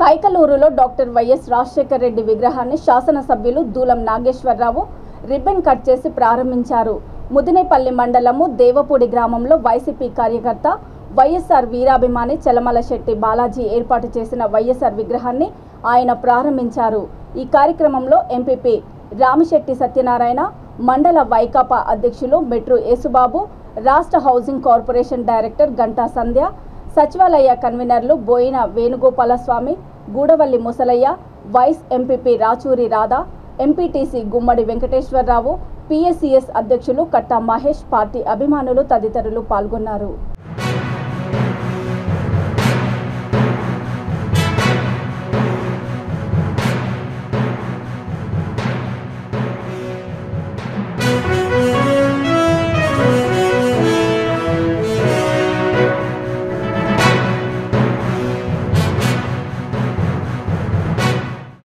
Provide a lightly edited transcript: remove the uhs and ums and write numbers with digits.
కైకలూరులో doctor YS Rajasekhar Reddy విగ్రహాన్ని శాసనసభ్యులు దూలం Nageswararao ribbon cut చేసి ప్రారంభించారు. ముదినేపల్లి మండలము దేవపూడి గ్రామంలో వైసీపీ కార్యకర్త వైఎస్ఆర్ వీరాభిమాని చలమల శెట్టి బాలాజీ ఏర్పాటు చేసిన వైఎస్ఆర్ విగ్రహాన్ని ఆయన ప్రారంభించారు. ఈ కార్యక్రమంలో ఎంపీపీ రామిశెట్టి సత్యనారాయణ, మండల వైకాపా అధ్యక్షులు మెట్రు యేసుబాబు, రాష్ట్ర housing corporation director Ganta Sandhya, సచివాలయ కన్వీనర్లు Boina Venugopalaswamy, Gudavalli Musalayya, vice MPP Rachuri Radha, MPTC Gummadi Venkateswararao, PSCS అధ్యక్షులు కట్టా మహేష్, పార్టీ అభిమానులు తదితరులు పాల్గొన్నారు.